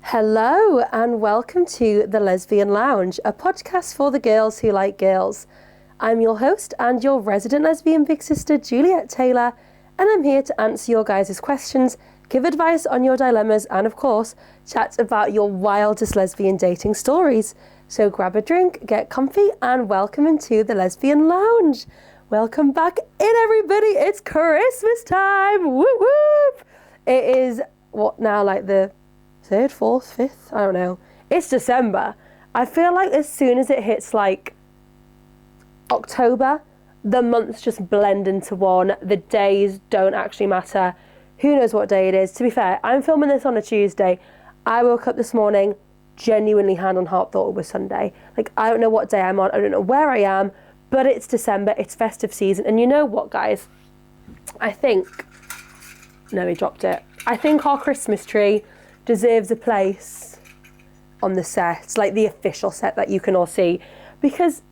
Hello and welcome to the Lesbian Lounge, a podcast for the girls who like girls. I'm your host and your resident lesbian big sister, Juliet Taylor, and I'm here to answer your guys' questions, give advice on your dilemmas, and of course, chat about your wildest lesbian dating stories. So grab a drink, get comfy, and welcome into the Lesbian Lounge. Welcome back in, everybody. It's Christmas time. Whoop whoop. It is what now, like the 3rd, 4th, 5th? I don't know. It's December. I feel like as soon as it hits like October, the months just blend into one. The days don't actually matter. Who knows what day it is? To be fair, I'm filming this on a Tuesday. I woke up this morning, genuinely hand on heart thought it was Sunday. Like, I don't know what day I'm on. I don't know where I am, but it's December. It's festive season. And you know what, guys? I think our Christmas tree deserves a place on the set, like the official set that you can all see, because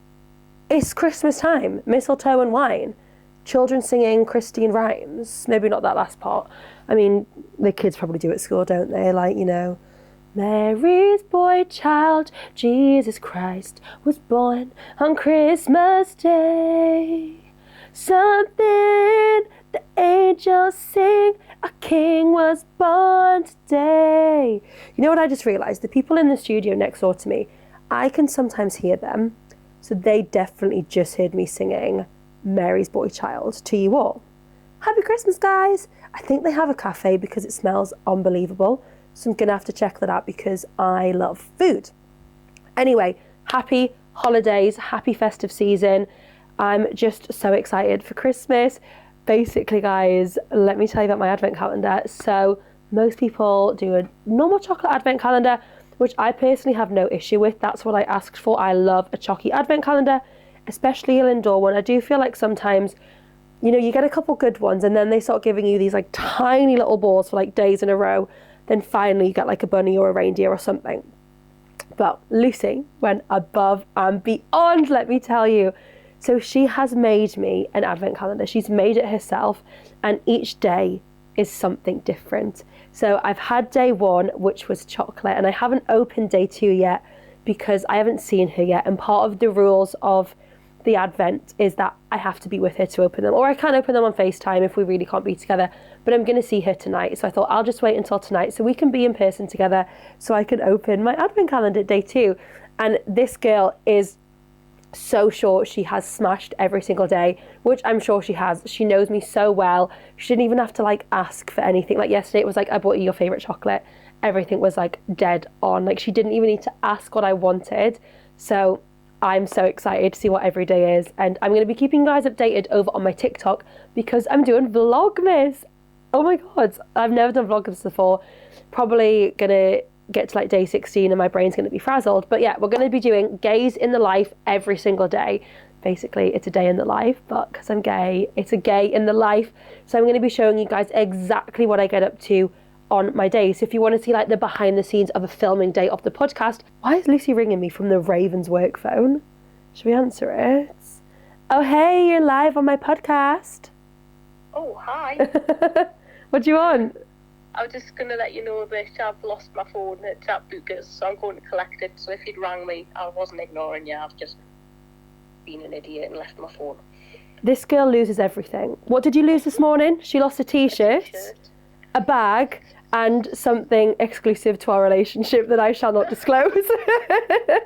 it's Christmas time, mistletoe and wine, children singing Christine rhymes. Maybe not that last part. I mean, the kids probably do at school, don't they? Like, you know, Mary's boy child, Jesus Christ, was born on Christmas Day. Something the angels sing, a king was born today. You know what I just realised? The people in the studio next door to me, I can sometimes hear them. So they definitely just heard me singing Mary's Boy Child to you all. Happy Christmas, guys. I think they have a cafe because it smells unbelievable. So I'm going to have to check that out because I love food. Anyway, happy holidays, happy festive season. I'm just so excited for Christmas. Basically, guys, let me tell you about my advent calendar. So most people do a normal chocolate advent calendar, which I personally have no issue with. That's what I asked for. I love a chalky advent calendar, especially a Lindor one. I do feel like sometimes, you know, you get a couple good ones and then they start giving you these like tiny little balls for like days in a row. Then finally you get like a bunny or a reindeer or something. But Lucy went above and beyond, let me tell you. So she has made me an advent calendar. She's made it herself, and each day is something different. So I've had day 1, which was chocolate, and I haven't opened day 2 yet because I haven't seen her yet. And part of the rules of the advent is that I have to be with her to open them, or I can open them on FaceTime if we really can't be together. But I'm going to see her tonight, so I thought I'll just wait until tonight so we can be in person together so I can open my advent calendar day 2. And this girl is so sure she has smashed every single day, which I'm sure she has. She knows me so well. She didn't even have to like ask for anything. Like yesterday it was like, I bought you your favorite chocolate. Everything was like dead on. Like she didn't even need to ask what I wanted. So I'm so excited to see what every day is. And I'm going to be keeping you guys updated over on my TikTok because I'm doing Vlogmas. Oh my God, I've never done Vlogmas before. Probably gonna get to like day 16 and my brain's going to be frazzled. But yeah, we're going to be doing gays in the life every single day. Basically, it's a day in the life, but because I'm gay, it's a gay in the life. So I'm going to be showing you guys exactly what I get up to on my day. So if you want to see like the behind the scenes of a filming day of the podcast. Why is Lucy ringing me from the Raven's work phone? Should we answer it? Oh, hey, you're live on my podcast. Oh, hi. What do you want? I was just going to let you know that I've lost my phone at Booker's, so I'm going to collect it. So if you'd rang me, I wasn't ignoring you. I've just been an idiot and left my phone. This girl loses everything. What did you lose this morning? She lost a t-shirt, a bag, and something exclusive to our relationship that I shall not disclose. I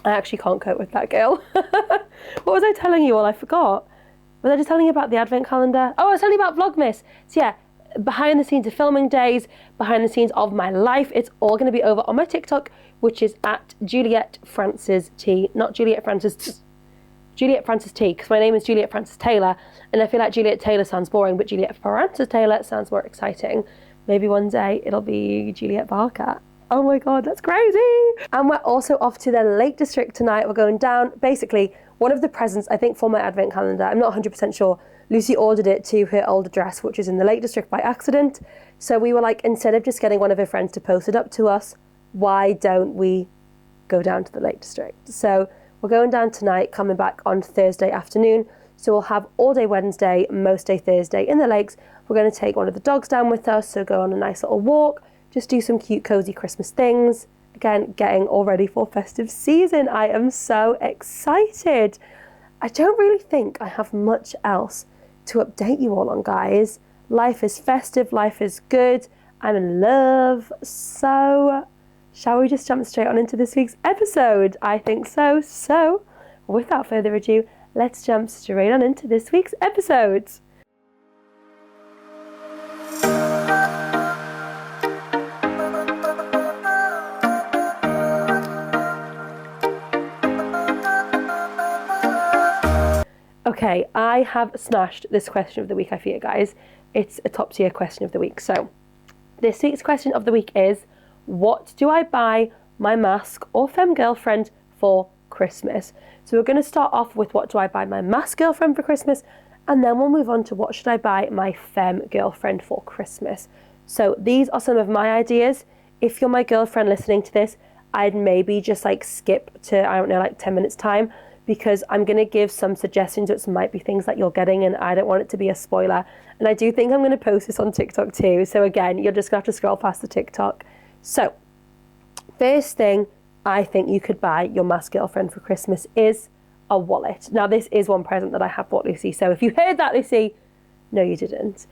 actually can't cope with that girl. What was I telling you all? I forgot. Was I just telling you about the advent calendar? Oh, I was telling you about Vlogmas. So yeah, behind the scenes of filming days, behind the scenes of my life. It's all going to be over on my TikTok, which is at Juliet Francis T, not Juliet Francis T, Juliet Francis T, because my name is Juliet Francis Taylor, and I feel like Juliet Taylor sounds boring, but Juliet Francis Taylor sounds more exciting. Maybe one day it'll be Juliet Barker. Oh my God, that's crazy. And we're also off to the Lake District tonight. We're going down, basically, one of the presents, I think, for my advent calendar, I'm not 100% sure, Lucy ordered it to her old address, which is in the Lake District by accident. So we were like, instead of just getting one of her friends to post it up to us, why don't we go down to the Lake District? So we're going down tonight, coming back on Thursday afternoon. So we'll have all day Wednesday, most day Thursday in the lakes. We're going to take one of the dogs down with us, so go on a nice little walk, just do some cute, cozy Christmas things. Again, getting all ready for festive season. I am so excited. I don't really think I have much else to update you all on, guys. Life is festive, life is good. I'm in love. So, shall we just jump straight on into this week's episode? I think so. So, without further ado, let's jump straight on into this week's episode. Okay, I have smashed this question of the week, I fear, guys. It's a top tier question of the week. So, this week's question of the week is, what do I buy my masc or femme girlfriend for Christmas? So we're going to start off with what do I buy my masc girlfriend for Christmas, and then we'll move on to what should I buy my femme girlfriend for Christmas. So these are some of my ideas. If you're my girlfriend listening to this, I'd maybe just like skip to, I don't know, like 10 minutes time, because I'm going to give some suggestions, which might be things that you're getting, and I don't want it to be a spoiler. And I do think I'm going to post this on TikTok too. So again, you're just going to have to scroll past the TikTok. So, first thing I think you could buy your masc girlfriend for Christmas is a wallet. Now, this is one present that I have bought Lucy. So if you heard that, Lucy, no, you didn't.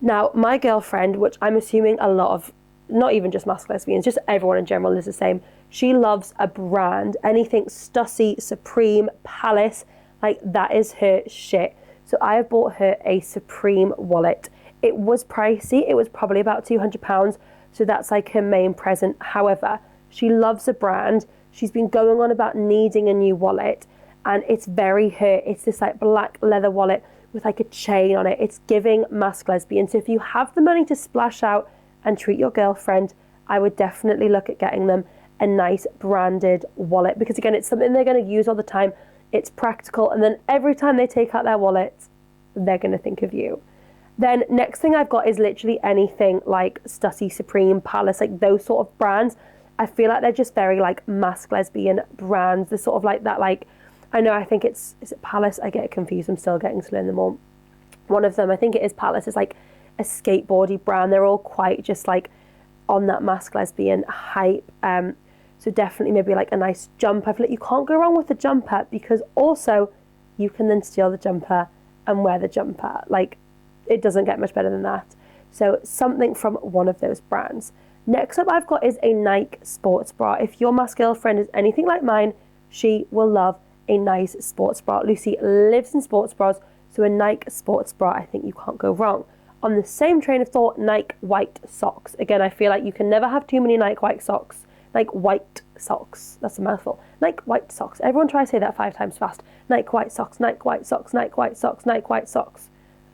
Now, my girlfriend, which I'm assuming a lot of, not even just masc lesbians, just everyone in general is the same. She loves a brand, anything Stussy, Supreme, Palace, like that is her shit. So I have bought her a Supreme wallet. It was pricey, it was probably about £200, so that's like her main present. However, she loves a brand. She's been going on about needing a new wallet, and it's very her. It's this like black leather wallet with like a chain on it. It's giving masc lesbian. So if you have the money to splash out and treat your girlfriend, I would definitely look at getting them a nice branded wallet, because again, it's something they're going to use all the time. It's practical, and then every time they take out their wallet, they're going to think of you. Then next thing I've got is literally anything like Stussy, Supreme, Palace, like those sort of brands. I feel like they're just very like masc lesbian brands. They're sort of like that, like, I know, I think is it Palace? I get confused. I'm still getting to learn them all. One of them, I think it is Palace, is like a skateboardy brand. They're all quite just like on that masc lesbian hype. So definitely maybe like a nice jumper. I feel like you can't go wrong with a jumper, because also you can then steal the jumper and wear the jumper. Like, it doesn't get much better than that. So something from one of those brands. Next up I've got is a Nike sports bra. If your masc girlfriend is anything like mine, she will love a nice sports bra. Lucy lives in sports bras, so a Nike sports bra, I think you can't go wrong. On the same train of thought, Nike white socks. Again, I feel like you can never have too many Nike white socks. Nike white socks. That's a mouthful. Nike white socks. Everyone try to say that 5 times fast. Nike white socks, Nike white socks, Nike white socks, Nike white socks.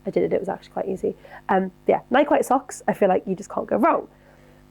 I did it. It was actually quite easy. Yeah, Nike white socks. I feel like you just can't go wrong.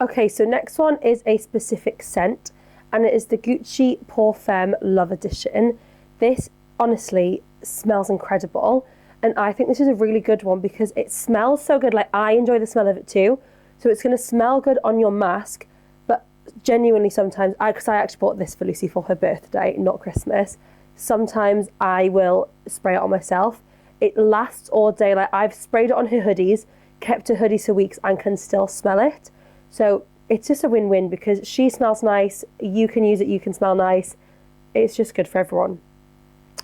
Okay, so next one is a specific scent, and it is the Gucci Pour Femme Love Edition. This honestly smells incredible, and I think this is a really good one because it smells so good. Like, I enjoy the smell of it too. So it's going to smell good on your masc, but genuinely sometimes, because I actually bought this for Lucy for her birthday, not Christmas, sometimes I will spray it on myself. It lasts all day. Like, I've sprayed it on her hoodies, kept her hoodies for weeks, and can still smell it. So it's just a win-win because she smells nice, you can use it, you can smell nice. It's just good for everyone.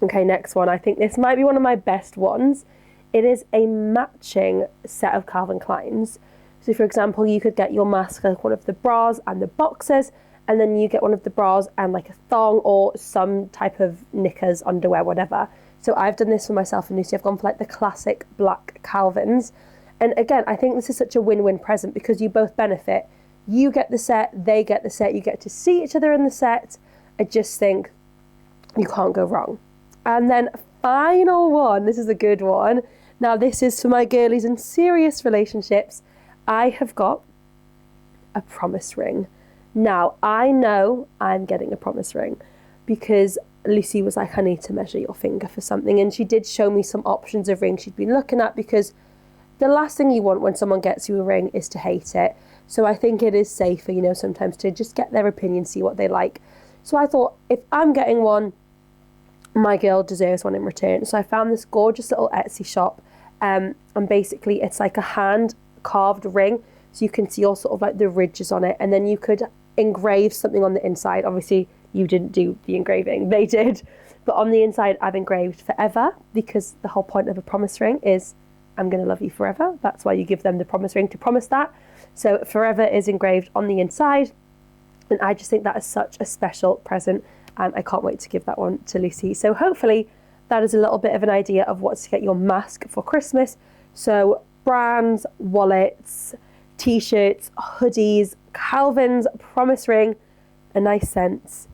Okay, next one. I think this might be one of my best ones. It is a matching set of Calvin Kleins. So for example, you could get your masc, like one of the bras and the boxers, and then you get one of the bras and like a thong or some type of knickers, underwear, whatever. So I've done this for myself and Lucy. I've gone for like the classic black Calvins. And again, I think this is such a win-win present because you both benefit. You get the set, they get the set, you get to see each other in the set. I just think you can't go wrong. And then final one, this is a good one. Now this is for my girlies in serious relationships. I have got a promise ring. Now I know I'm getting a promise ring because Lucy was like, I need to measure your finger for something. And she did show me some options of rings she'd been looking at, because the last thing you want when someone gets you a ring is to hate it. So I think it is safer, you know, sometimes to just get their opinion, see what they like. So I thought, if I'm getting one, my girl deserves one in return. So I found this gorgeous little Etsy shop, and basically it's like a hand carved ring. so you can see all sort of like the ridges on it, and then you could engrave something on the inside. Obviously you didn't do the engraving, they did, but on the inside I've engraved forever, because the whole point of a promise ring is I'm going to love you forever. That's why you give them the promise ring, to promise that. So forever is engraved on the inside, and I just think that is such a special present, and I can't wait to give that one to Lucy. So hopefully that is a little bit of an idea of what to get your masc for Christmas. So brands, wallets, t-shirts, hoodies, Calvin's, promise ring, a nice scent,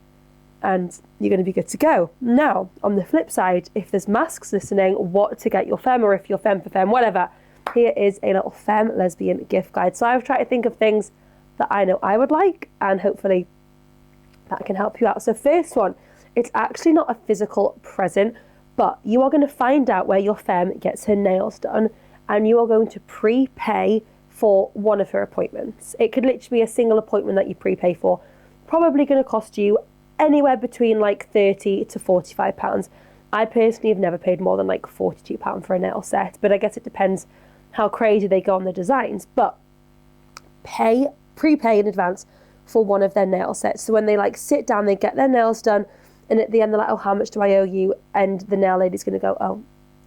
and you're going to be good to go. Now, on the flip side, if there's mascs listening, what to get your femme, or if you're femme for femme, whatever, here is a little femme lesbian gift guide. So I've tried to think of things that I know I would like, and hopefully that can help you out. So first one, it's actually not a physical present, but you are going to find out where your femme gets her nails done, and you are going to prepay for one of her appointments. It could literally be a single appointment that you prepay for. Probably going to cost you anywhere between like £30 to £45. I personally have never paid more than like £42 for a nail set, but I guess it depends how crazy they go on the designs. But prepay in advance for one of their nail sets. So when they like sit down, they get their nails done, and at the end they're like, oh, how much do I owe you? And the nail lady's going to go, oh,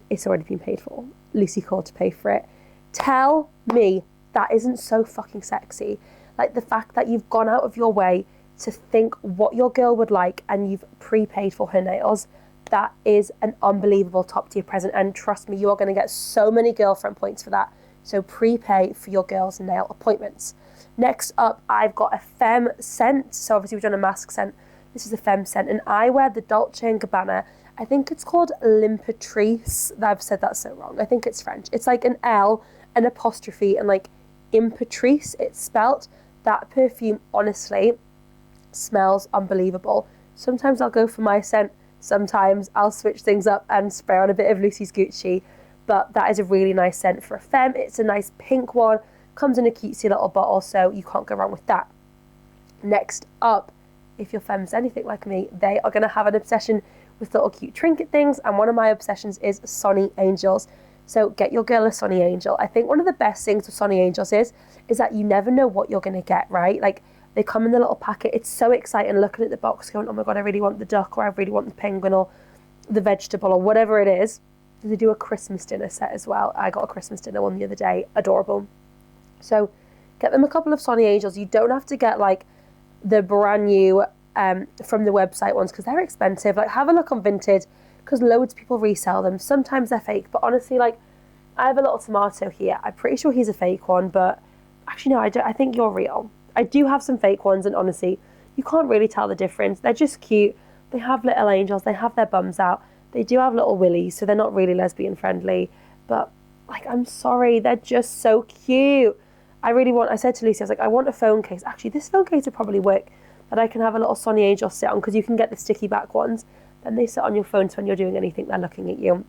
it's already been paid for. Lucy called to pay for it. Tell me that isn't so fucking sexy. Like the fact that you've gone out of your way to think what your girl would like, and you've prepaid for her nails. That is an unbelievable top tier present, and trust me, you are going to get so many girlfriend points for that. So prepay for your girls' nail appointments. Next up, I've got a femme scent. So obviously we've done a masc scent. This is a femme scent, and I wear the Dolce & Gabbana. I think it's called L'Impératrice. I've said that so wrong. I think it's French. It's like an L, an apostrophe, and like Impératrice, it's spelt. That perfume, honestly, smells unbelievable. Sometimes I'll go for my scent. Sometimes I'll switch things up and spray on a bit of Lucy's Gucci. But that is a really nice scent for a femme. It's a nice pink one. Comes in a cutesy little bottle, so you can't go wrong with that. Next up, if your femme's anything like me, they are going to have an obsession with little cute trinket things, and one of my obsessions is Sonny Angels. So get your girl a Sonny Angel. I think one of the best things with Sonny Angels is that you never know what you're going to get, right? Like, they come in the little packet. It's so exciting looking at the box going, oh my God, I really want the duck, or I really want the penguin, or the vegetable, or whatever it is. They do a Christmas dinner set as well. I got a Christmas dinner one the other day. Adorable. So get them a couple of Sonny Angels. You don't have to get like the brand new from the website ones, because they're expensive. Like, have a look on Vinted, because loads of people resell them. Sometimes they're fake, but honestly, like, I have a little tomato here. I'm pretty sure he's a fake one, but actually no, I don't. I think you're real. I do have some fake ones, and honestly, you can't really tell the difference. They're just cute. They have little angels. They have their bums out. They do have little willies, so they're not really lesbian friendly. But like, I'm sorry, they're just so cute. I said to Lucy, I was like, I want a phone case. Actually, this phone case would probably work, that I can have a little Sonny Angel sit on, because you can get the sticky back ones. Then they sit on your phone, so when you're doing anything, they're looking at you.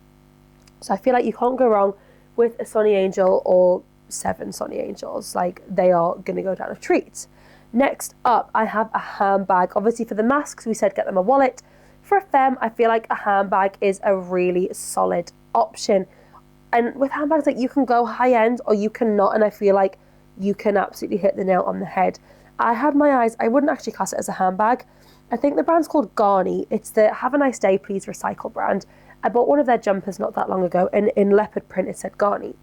So I feel like you can't go wrong with a Sonny Angel or 7 Sonny Angels. Like, they are going to go down a treat. Next up, I have a handbag. Obviously, for the masks, we said get them a wallet. For a femme, I feel like a handbag is a really solid option. And with handbags, like, you can go high end or you cannot, and I feel like you can absolutely hit the nail on the head. I had my eyes, I wouldn't actually class it as a handbag. I think the brand's called Garni. It's the Have a Nice Day, Please Recycle brand. I bought one of their jumpers not that long ago, and in leopard print it said Garni.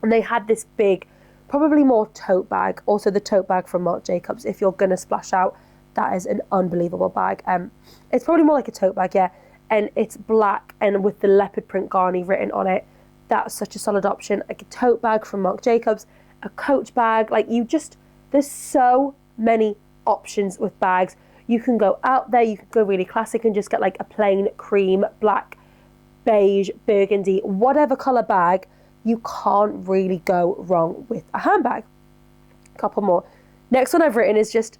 And they had this big, probably more tote bag, also the tote bag from Marc Jacobs. If you're going to splash out, that is an unbelievable bag. It's probably more like a tote bag, yeah. And it's black and with the leopard print Garni written on it. That's such a solid option. Like a tote bag from Marc Jacobs, a Coach bag. Like, there's so many options with bags. You can go out there, you can go really classic and just get like a plain cream, black, beige, burgundy, whatever colour bag. You can't really go wrong with a handbag. A couple more. Next one I've written is just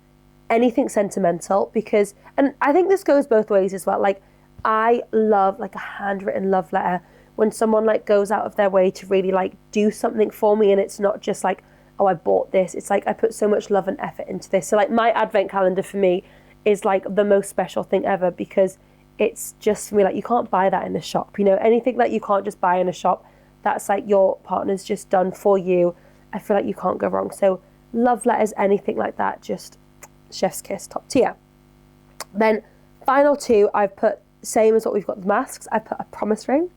anything sentimental, because, and I think this goes both ways as well. Like, I love like a handwritten love letter when someone like goes out of their way to really like do something for me, and it's not just like, oh, I bought this. It's like, I put so much love and effort into this. So like, my advent calendar for me is like the most special thing ever, because it's just, for me, like, you can't buy that in the shop. You know, anything that you can't just buy in a shop, that's like your partner's just done for you, I feel like you can't go wrong. So love letters, anything like that, just chef's kiss, top tier. Then final two, I've put, same as what we've got the masks, I put a promise ring.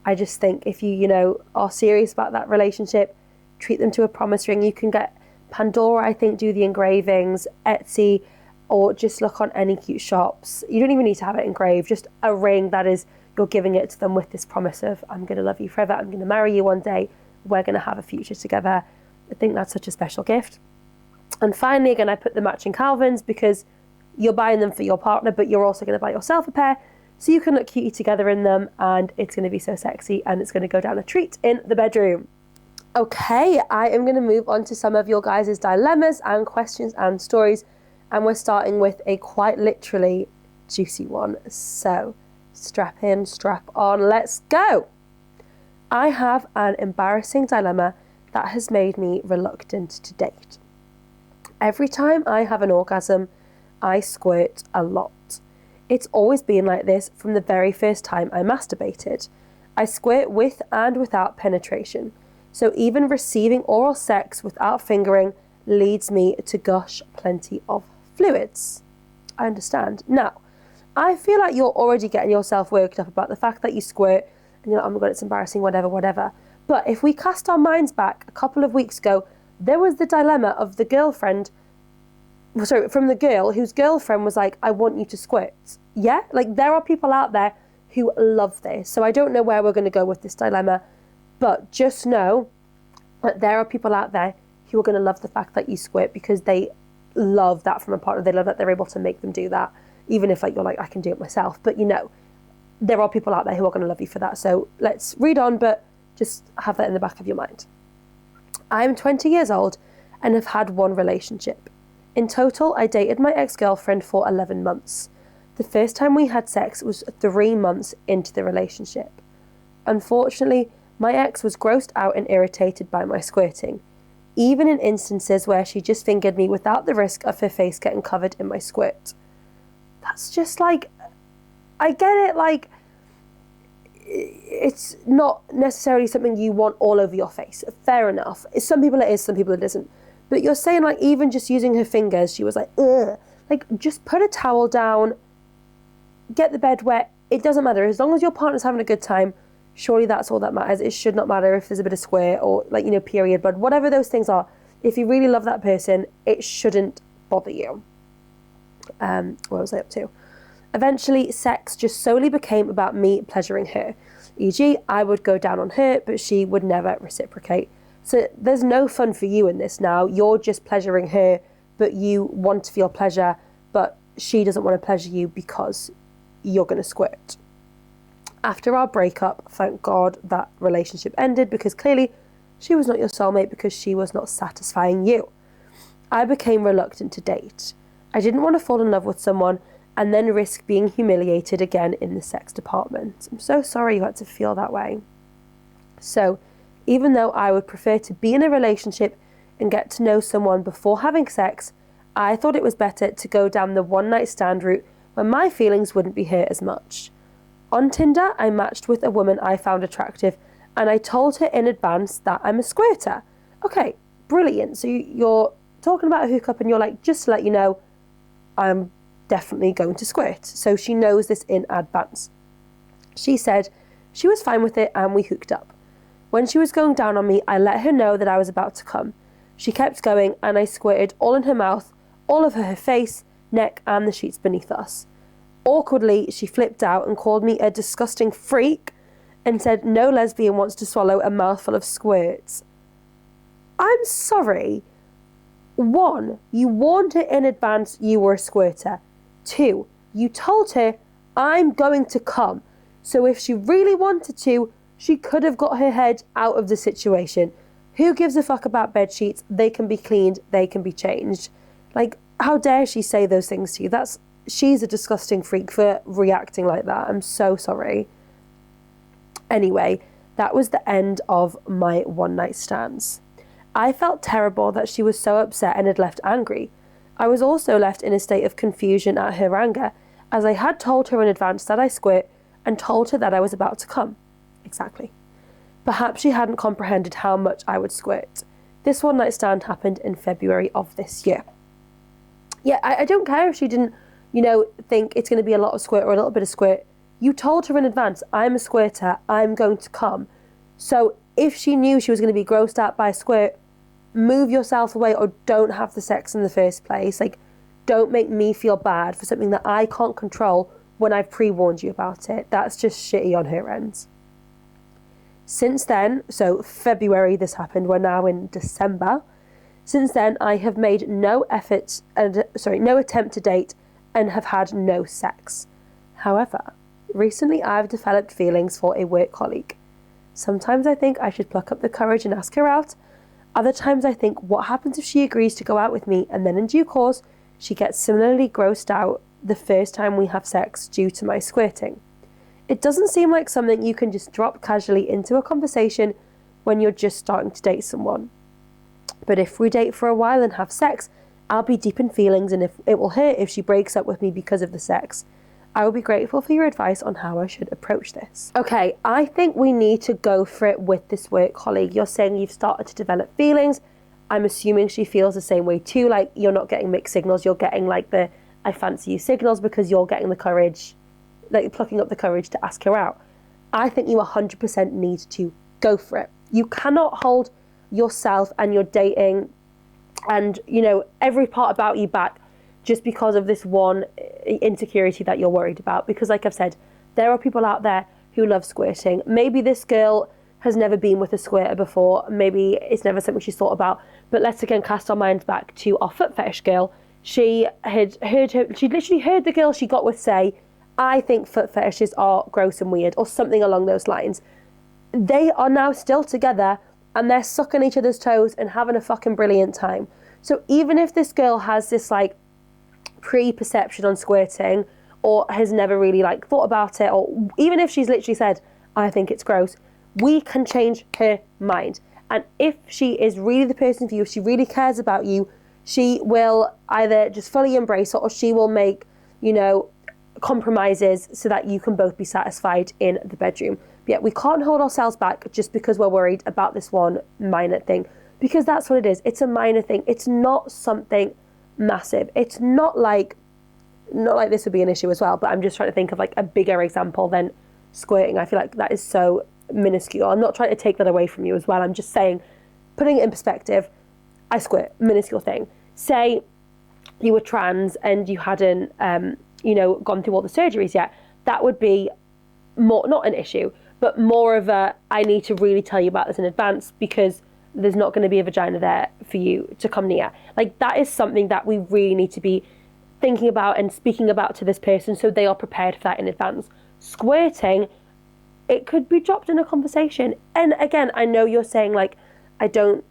I just think if you are serious about that relationship, treat them to a promise ring. You can get Pandora, I think, do the engravings, Etsy, or just look on any cute shops. You don't even need to have it engraved, just a ring that is, you're giving it to them with this promise of, I'm going to love you forever, I'm going to marry you one day, we're going to have a future together. I think that's such a special gift. And finally, again, I put the matching Calvins because you're buying them for your partner, but you're also going to buy yourself a pair, so you can look cutie together in them, and it's going to be so sexy, and it's going to go down a treat in the bedroom. Okay, I am going to move on to some of your guys' dilemmas and questions and stories, and we're starting with a quite literally juicy one. So strap in, strap on, let's go. I have an embarrassing dilemma that has made me reluctant to date. Every time I have an orgasm, I squirt a lot. It's always been like this from the very first time I masturbated. I squirt with and without penetration, so even receiving oral sex without fingering leads me to gush plenty of fluids. I understand. Now, I feel like you're already getting yourself worked up about the fact that you squirt, and you're like, oh my God, it's embarrassing, whatever. But if we cast our minds back a couple of weeks ago, there was the dilemma of the girl whose girlfriend was like, I want you to squirt. Yeah, like there are people out there who love this. So I don't know where we're going to go with this dilemma, but just know that there are people out there who are going to love the fact that you squirt because they love that from a partner. They love that they're able to make them do that, even if like you're like, I can do it myself. But there are people out there who are going to love you for that. So let's read on, but just have that in the back of your mind. I'm 20 years old and have had one relationship. In total, I dated my ex-girlfriend for 11 months. The first time we had sex was 3 months into the relationship. Unfortunately, my ex was grossed out and irritated by my squirting, even in instances where she just fingered me without the risk of her face getting covered in my squirt. That's just like, I get it, like, it's not necessarily something you want all over your face. Fair enough. Some people it is, some people it isn't. But you're saying like even just using her fingers, she was like, ugh. Like just put a towel down, get the bed wet. It doesn't matter. As long as your partner's having a good time, surely that's all that matters. It should not matter if there's a bit of squirt or like, period blood, whatever those things are. If you really love that person, it shouldn't bother you. What was I up to? Eventually, sex just solely became about me pleasuring her. E.g., I would go down on her, but she would never reciprocate. So there's no fun for you in this now. You're just pleasuring her, but you want to feel pleasure, but she doesn't want to pleasure you because you're going to squirt. After our breakup, thank God that relationship ended because clearly she was not your soulmate because she was not satisfying you. I became reluctant to date. I didn't want to fall in love with someone and then risk being humiliated again in the sex department. I'm so sorry you had to feel that way. So, even though I would prefer to be in a relationship and get to know someone before having sex, I thought it was better to go down the one-night stand route where my feelings wouldn't be hurt as much. On Tinder, I matched with a woman I found attractive, and I told her in advance that I'm a squirter. Okay, brilliant. So you're talking about a hookup and you're like, just to let you know, I'm definitely going to squirt. So she knows this in advance. She said she was fine with it and we hooked up. When she was going down on me, I let her know that I was about to come. She kept going and I squirted all in her mouth, all over her face, neck and the sheets beneath us. Awkwardly, she flipped out and called me a disgusting freak and said no lesbian wants to swallow a mouthful of squirts. I'm sorry. 1, you warned her in advance you were a squirter. 2, you told her I'm going to come. So if she really wanted to, she could have got her head out of the situation. Who gives a fuck about bed sheets? They can be cleaned, they can be changed. Like, how dare she say those things to you? She's a disgusting freak for reacting like that. I'm so sorry. Anyway, that was the end of my one-night stands. I felt terrible that she was so upset and had left angry. I was also left in a state of confusion at her anger, as I had told her in advance that I squirt and told her that I was about to come. Exactly. Perhaps she hadn't comprehended how much I would squirt. This one night stand happened in February of this year. Yeah, I don't care if she didn't, think it's going to be a lot of squirt or a little bit of squirt. You told her in advance, I'm a squirter, I'm going to come. So if she knew she was going to be grossed out by a squirt, move yourself away or don't have the sex in the first place. Like, don't make me feel bad for something that I can't control when I've pre-warned you about it. That's just shitty on her end. Since then, so February this happened, we're now in December. Since then, I have made no attempt to date and have had no sex. However, recently I've developed feelings for a work colleague. Sometimes I think I should pluck up the courage and ask her out. Other times I think, what happens if she agrees to go out with me and then in due course, she gets similarly grossed out the first time we have sex due to my squirting? It doesn't seem like something you can just drop casually into a conversation when you're just starting to date someone. But if we date for a while and have sex, I'll be deep in feelings, and if it will hurt if she breaks up with me because of the sex. I will be grateful for your advice on how I should approach this. Okay, I think we need to go for it with this work colleague. You're saying you've started to develop feelings. I'm assuming she feels the same way too. Like, you're not getting mixed signals. You're getting like the I fancy you signals because you're getting the courage, like plucking up the courage to ask her out. I think you 100% need to go for it. You cannot hold yourself and your dating and, every part about you back just because of this one insecurity that you're worried about. Because like I've said, there are people out there who love squirting. Maybe this girl has never been with a squirter before. Maybe it's never something she's thought about. But let's again cast our minds back to our foot fetish girl. She literally heard the girl she got with say, I think foot fetishes are gross and weird, or something along those lines. They are now still together and they're sucking each other's toes and having a fucking brilliant time. So even if this girl has this like pre-perception on squirting or has never really like thought about it, or even if she's literally said, I think it's gross, we can change her mind. And if she is really the person for you, if she really cares about you, she will either just fully embrace it or she will make, compromises so that you can both be satisfied in the bedroom. But yet we can't hold ourselves back just because we're worried about this one minor thing, because that's what it is. It's a minor thing. It's not something massive. It's not like this would be an issue as well, but I'm just trying to think of like a bigger example than squirting. I feel like that is so minuscule. I'm not trying to take that away from you as well. I'm just saying, putting it in perspective, I squirt, minuscule thing. Say you were trans and you hadn't, gone through all the surgeries yet. That would be more, not an issue, but more of a, I need to really tell you about this in advance because there's not going to be a vagina there for you to come near. Like, that is something that we really need to be thinking about and speaking about to this person so they are prepared for that in advance. Squirting, it could be dropped in a conversation. And again, I know you're saying like, I don't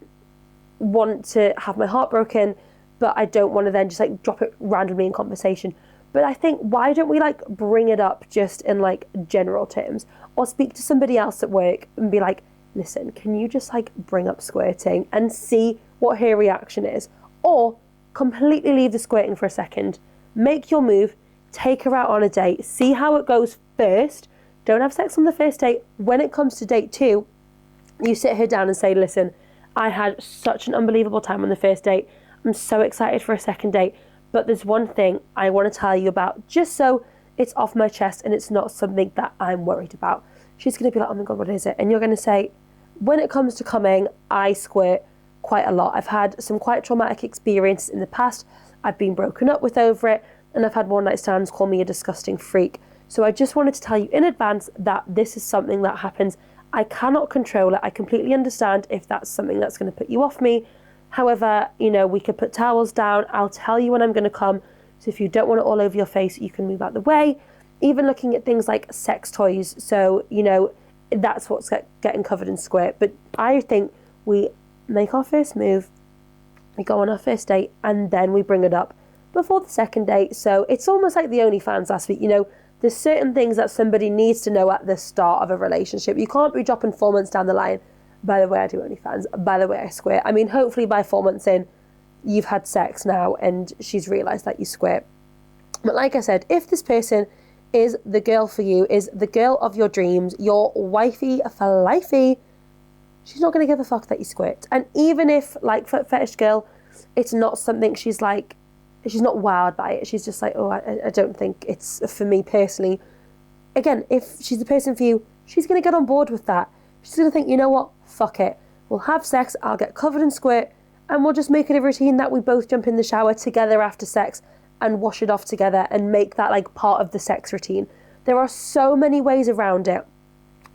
want to have my heart broken, but I don't want to then just like drop it randomly in conversation. But I think, why don't we like bring it up just in like general terms, or speak to somebody else at work and be like, listen, can you just like bring up squirting and see what her reaction is? Or completely leave the squirting for a second, make your move, take her out on a date, see how it goes first. Don't have sex on the first date. When it comes to date 2, you sit her down and say, listen, I had such an unbelievable time on the first date. I'm so excited for a second date. But there's one thing I want to tell you about, just so it's off my chest and it's not something that I'm worried about. She's going to be like, oh my God, what is it? And you're going to say, when it comes to coming, I squirt quite a lot. I've had some quite traumatic experiences in the past. I've been broken up with over it, and I've had one night stands call me a disgusting freak. So I just wanted to tell you in advance that this is something that happens. I cannot control it. I completely understand if that's something that's going to put you off me. However, we could put towels down. I'll tell you when I'm going to come. So if you don't want it all over your face, you can move out the way. Even looking at things like sex toys. So, that's what's getting covered in squirt. But I think we make our first move, we go on our first date, and then we bring it up before the second date. So it's almost like the OnlyFans last week. There's certain things that somebody needs to know at the start of a relationship. You can't be dropping 4 months down the line, by the way, I do OnlyFans, by the way, I squirt. I mean, hopefully by 4 months in, you've had sex now and she's realised that you squirt. But like I said, if this person is the girl for you, is the girl of your dreams, your wifey for lifey, she's not going to give a fuck that you squirt. And even if, like, for fetish girl, it's not something she's like, she's not wowed by it. She's just like, oh, I don't think it's for me personally. Again, if she's the person for you, she's going to get on board with that. She's going to think, you know what, fuck it. We'll have sex, I'll get covered in squirt, and we'll just make it a routine that we both jump in the shower together after sex and wash it off together and make that like part of the sex routine. There are so many ways around it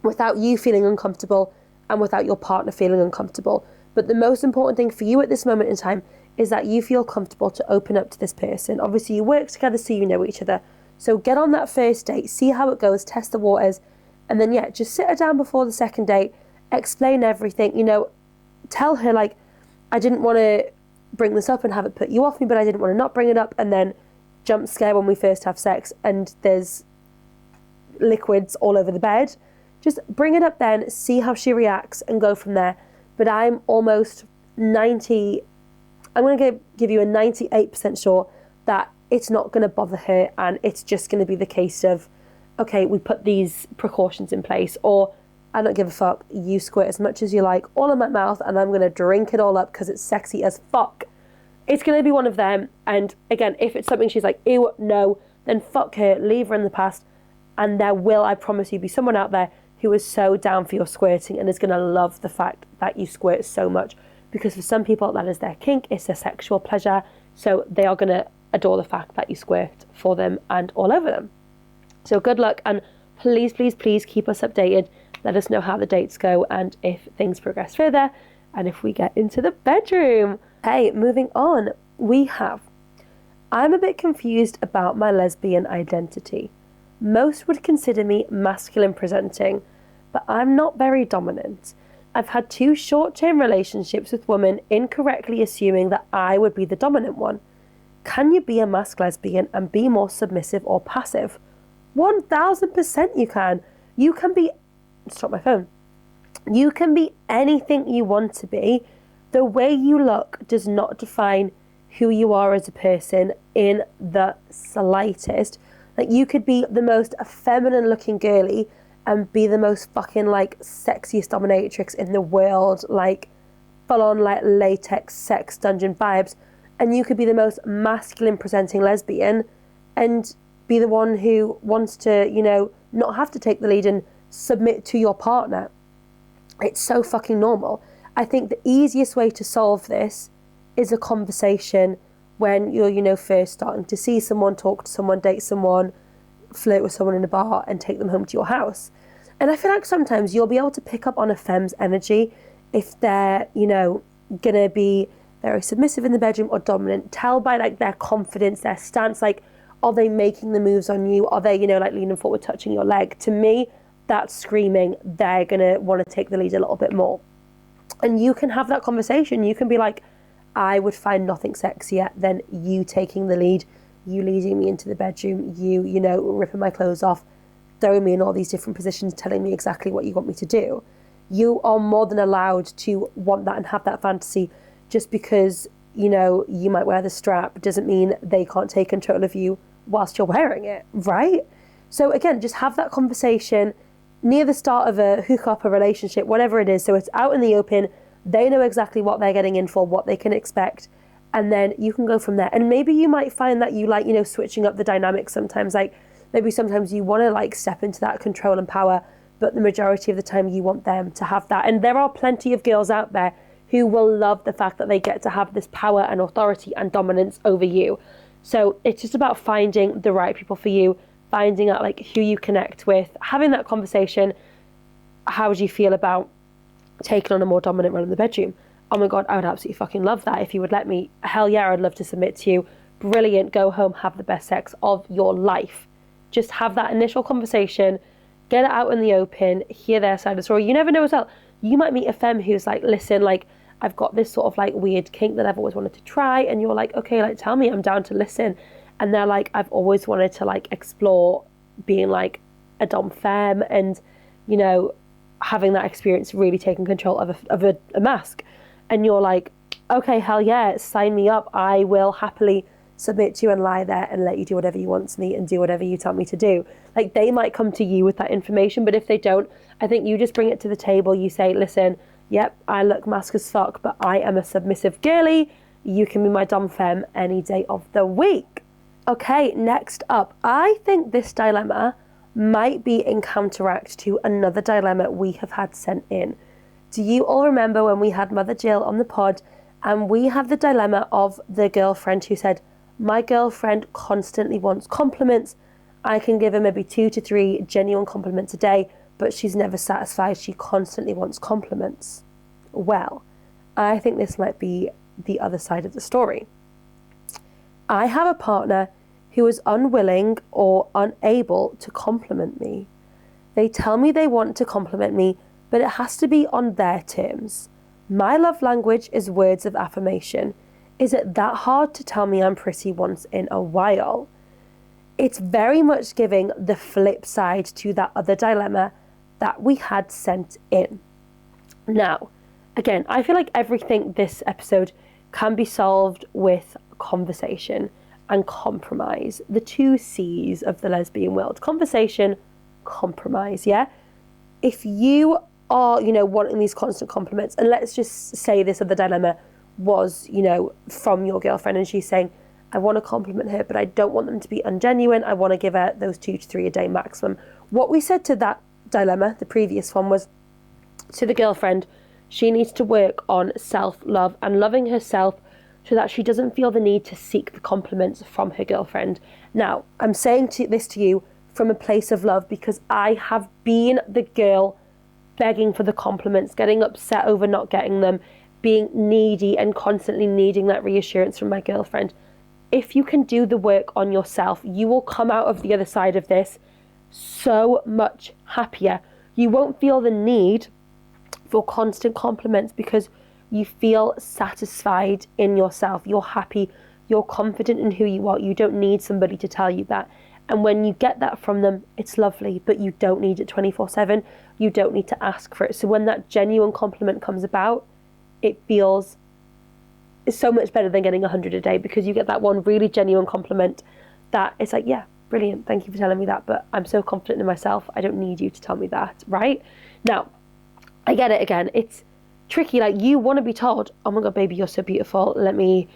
without you feeling uncomfortable and without your partner feeling uncomfortable. But the most important thing for you at this moment in time is that you feel comfortable to open up to this person. Obviously, you work together so you know each other. So get on that first date, see how it goes, test the waters, and then, yeah, just sit her down before the second date, explain everything, you know, tell her, like, I didn't want to bring this up and have it put you off me, but I didn't want to not bring it up, and then jump scare when we first have sex and there's liquids all over the bed. Just bring it up then, see how she reacts, and go from there. But I'm almost I'm going to give you a 98% sure that it's not going to bother her, and it's just going to be the case of, okay, we put these precautions in place, or I don't give a fuck, you squirt as much as you like, all in my mouth, and I'm going to drink it all up because it's sexy as fuck. It's going to be one of them. And again, if it's something she's like, ew, no, then fuck her, leave her in the past, and there will, I promise you, be someone out there who is so down for your squirting and is going to love the fact that you squirt so much, because for some people that is their kink, it's their sexual pleasure, so they are going to adore the fact that you squirt for them and all over them. So good luck, and please, please, please keep us updated. Let us know how the dates go and if things progress further and if we get into the bedroom. Hey, moving on, I'm a bit confused about my lesbian identity. Most would consider me masculine presenting, but I'm not very dominant. I've had 2 short-term relationships with women incorrectly assuming that I would be the dominant one. Can you be a masc lesbian and be more submissive or passive? 1000% you can. You can be... Stop my phone. You can be anything you want to be. The way you look does not define who you are as a person in the slightest. Like, you could be the most feminine looking girly and be the most fucking like sexiest dominatrix in the world, like full on like latex sex dungeon vibes, and you could be the most masculine presenting lesbian and be the one who wants to, you know, not have to take the lead and submit to your partner. It's so fucking normal. I think the easiest way to solve this is a conversation when you're, you know, first starting to see someone, talk to someone, date someone, flirt with someone in a bar and take them home to your house. And I feel like sometimes you'll be able to pick up on a femme's energy if they're, you know, gonna be very submissive in the bedroom or dominant. Tell by like their confidence, their stance, like, are they making the moves on you? Are they, you know, like leaning forward, touching your leg? To me, that's screaming they're gonna want to take the lead a little bit more. And you can have that conversation. You can be like, I would find nothing sexier than you taking the lead, you leading me into the bedroom, you know, ripping my clothes off, throwing me in all these different positions, telling me exactly what you want me to do. You are more than allowed to want that and have that fantasy. Just because, you know, you might wear the strap doesn't mean they can't take control of you whilst you're wearing it, right? So again, just have that conversation near the start of a hookup, a relationship, whatever it is. So it's out in the open. They know exactly what they're getting in for, what they can expect. And then you can go from there. And maybe you might find that you like, you know, switching up the dynamics sometimes. Like maybe sometimes you want to like step into that control and power, but the majority of the time you want them to have that. And there are plenty of girls out there who will love the fact that they get to have this power and authority and dominance over you. So it's just about finding the right people for you, finding out like who you connect with, having that conversation. How would you feel about taking on a more dominant role in the bedroom? Oh my God, I would absolutely fucking love that if you would let me. Hell yeah, I'd love to submit to you. Brilliant, go home, have the best sex of your life. Just have that initial conversation, get it out in the open, hear their side of the story. You never know as well. You might meet a femme who's like, listen, like, I've got this sort of like weird kink that I've always wanted to try. And you're like, okay, like, tell me, I'm down to listen. And they're like, I've always wanted to like explore being like a dom femme and, you know, having that experience, really taking control of a masc. And you're like, okay, hell yeah, sign me up. I will happily submit to you and lie there and let you do whatever you want to me and do whatever you tell me to do. Like, they might come to you with that information, but if they don't, I think you just bring it to the table. You say, listen, Yep, I look masc as fuck, but I am a submissive girly. You can be my dom femme any day of the week. Okay, next up, I think this dilemma might be in counteract to another dilemma we have had sent in. Do you all remember when we had Mother Jill on the pod and we had the dilemma of the girlfriend who said, my girlfriend constantly wants compliments. I can give her maybe 2 to 3 genuine compliments a day, but she's never satisfied. She constantly wants compliments. Well, I think this might be the other side of the story. I have a partner who is unwilling or unable to compliment me. They tell me they want to compliment me, but it has to be on their terms. My love language is words of affirmation. Is it that hard to tell me I'm pretty once in a while? It's very much giving the flip side to that other dilemma that we had sent in. Now, again, I feel like everything this episode can be solved with conversation and compromise. The 2 C's of the lesbian world. Conversation, compromise, yeah? If you are, wanting these constant compliments, and let's just say this other dilemma was, from your girlfriend, and she's saying, I want to compliment her, but I don't want them to be ungenuine. I want to give her those 2 to 3 a day maximum. What we said to that dilemma, the previous one, was to the girlfriend, she needs to work on self-love and loving herself so that she doesn't feel the need to seek the compliments from her girlfriend. Now, I'm saying this to you from a place of love because I have been the girl begging for the compliments, getting upset over not getting them, being needy and constantly needing that reassurance from my girlfriend. If you can do the work on yourself, you will come out of the other side of this so much happier. You won't feel the need for constant compliments because you feel satisfied in yourself. You're happy. You're confident in who you are. You don't need somebody to tell you that. And when you get that from them, it's lovely, but you don't need it 24/7. You don't need to ask for it. So when that genuine compliment comes about, it feels so much better than getting 100 a day because you get that one really genuine compliment that it's like, yeah, brilliant. Thank you for telling me that, but I'm so confident in myself. I don't need you to tell me that, right? Now, I get it again. It's tricky. Like, you want to be told, oh my God, baby, you're so beautiful. Let me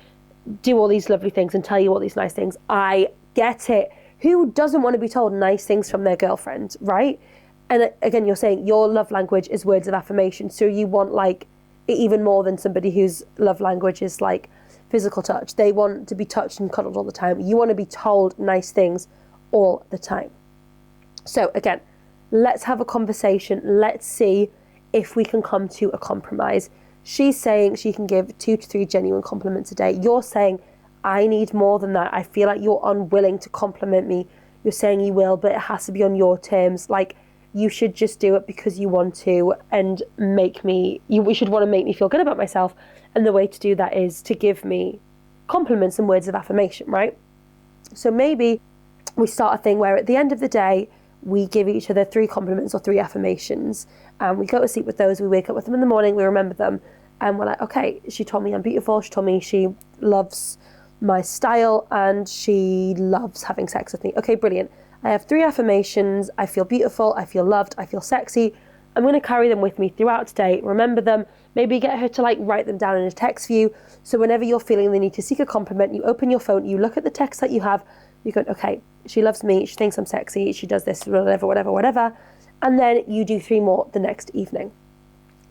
do all these lovely things and tell you all these nice things. I get it. Who doesn't want to be told nice things from their girlfriend, right? And again, you're saying your love language is words of affirmation. So you want like it even more than somebody whose love language is like physical touch. They want to be touched and cuddled all the time. You want to be told nice things all the time. So again, let's have a conversation. Let's see if we can come to a compromise. She's saying she can give 2 to 3 genuine compliments a day. You're saying, I need more than that. I feel like you're unwilling to compliment me. You're saying you will, but it has to be on your terms. Like, you should just do it because you want to and you should want to make me feel good about myself. And the way to do that is to give me compliments and words of affirmation, right? So maybe we start a thing where at the end of the day, we give each other 3 compliments or 3 affirmations, and we go to sleep with those. We wake up with them in the morning, we remember them, and we're like, okay, she told me I'm beautiful, she told me she loves my style, and she loves having sex with me. Okay, brilliant. I have 3 affirmations. I feel beautiful, I feel loved, I feel sexy. I'm going to carry them with me throughout today, remember them, maybe get her to like write them down in a text for you. So whenever you're feeling the need to seek a compliment, you open your phone, you look at the text that you have, you go, okay, she loves me, she thinks I'm sexy, she does this, whatever. And then you do 3 more the next evening.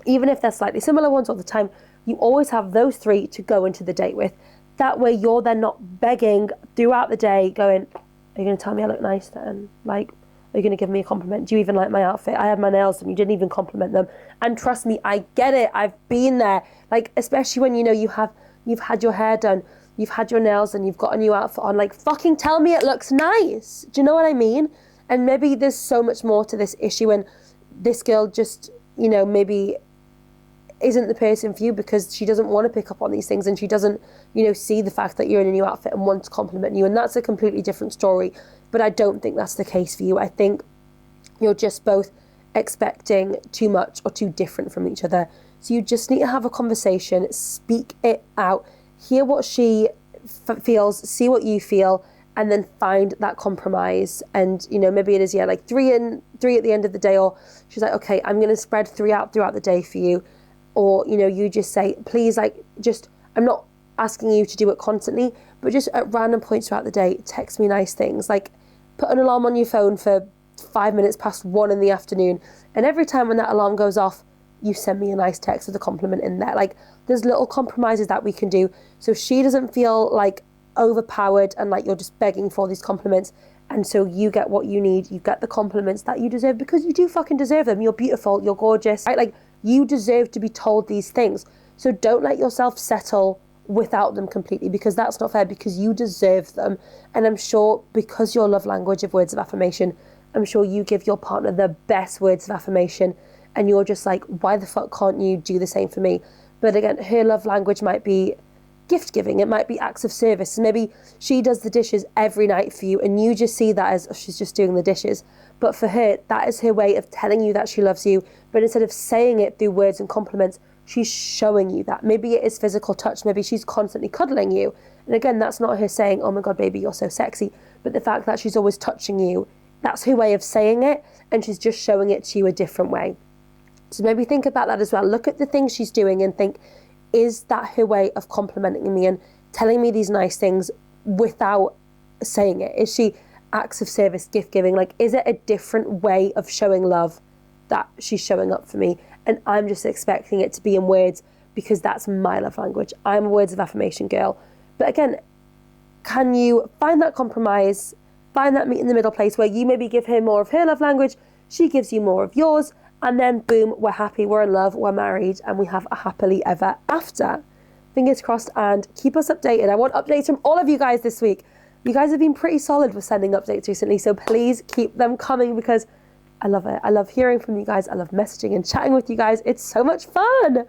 Even if they're slightly similar ones all the time, you always have those 3 to go into the date with. That way you're then not begging throughout the day going, are you going to tell me I look nice then? Like, are you going to give me a compliment? Do you even like my outfit? I had my nails done, you didn't even compliment them. And trust me, I get it. I've been there. Like, especially when, you've had your hair done, you've had your nails and you've got a new outfit on. Like, fucking tell me it looks nice. Do you know what I mean? And maybe there's so much more to this issue, and this girl just, maybe isn't the person for you because she doesn't want to pick up on these things, and she doesn't, see the fact that you're in a new outfit and want to compliment you. And that's a completely different story. But I don't think that's the case for you. I think you're just both expecting too much or too different from each other. So you just need to have a conversation, speak it out, hear what she feels, see what you feel, and then find that compromise. And, maybe it is, like 3 at the end of the day, or she's like, okay, I'm going to spread 3 out throughout the day for you. or, you know, you just say, please, like, just, I'm not asking you to do it constantly, but just at random points throughout the day, text me nice things. Like, put an alarm on your phone for 5 minutes past 1 in the afternoon, and every time when that alarm goes off, you send me a nice text with a compliment in there. Like, there's little compromises that we can do so she doesn't feel like overpowered and like you're just begging for these compliments, and so you get what you need. You get the compliments that you deserve, because you do fucking deserve them. You're beautiful, you're gorgeous, right? Like, you deserve to be told these things. So don't let yourself settle without them completely, because that's not fair, because you deserve them. And I'm sure, because your love language of words of affirmation, I'm sure you give your partner the best words of affirmation, and you're just like, why the fuck can't you do the same for me? But again, her love language might be gift giving, it might be acts of service. So maybe she does the dishes every night for you, and you just see that as, oh, she's just doing the dishes. But for her, that is her way of telling you that she loves you. But instead of saying it through words and compliments, she's showing you that. Maybe it is physical touch, maybe she's constantly cuddling you. And again, that's not her saying, oh my God, baby, you're so sexy. But the fact that she's always touching you, that's her way of saying it, and she's just showing it to you a different way. So maybe think about that as well. Look at the things she's doing and think, is that her way of complimenting me and telling me these nice things without saying it? Is she acts of service, gift giving? Like, is it a different way of showing love that she's showing up for me? And I'm just expecting it to be in words, because that's my love language. I'm a words of affirmation girl. But again, can you find that compromise, find that meet in the middle place where you maybe give her more of her love language, she gives you more of yours, and then boom, we're happy, we're in love, we're married, and we have a happily ever after. Fingers crossed, and keep us updated. I want updates from all of you guys this week. You guys have been pretty solid with sending updates recently, so please keep them coming, because I love it. I love hearing from you guys. I love messaging and chatting with you guys. It's so much fun.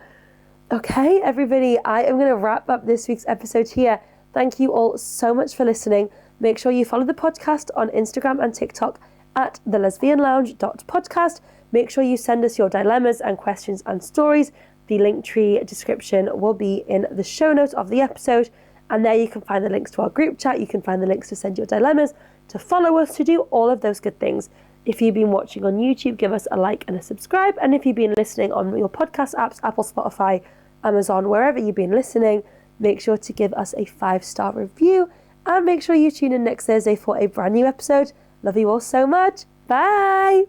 Okay, everybody, I am going to wrap up this week's episode here. Thank you all so much for listening. Make sure you follow the podcast on Instagram and TikTok at thelesbianlounge.podcast. Make sure you send us your dilemmas and questions and stories. The Linktree description will be in the show notes of the episode. And there you can find the links to our group chat. You can find the links to send your dilemmas, to follow us, to do all of those good things. If you've been watching on YouTube, give us a like and a subscribe. And if you've been listening on your podcast apps, Apple, Spotify, Amazon, wherever you've been listening, make sure to give us a 5-star review. And make sure you tune in next Thursday for a brand new episode. Love you all so much. Bye.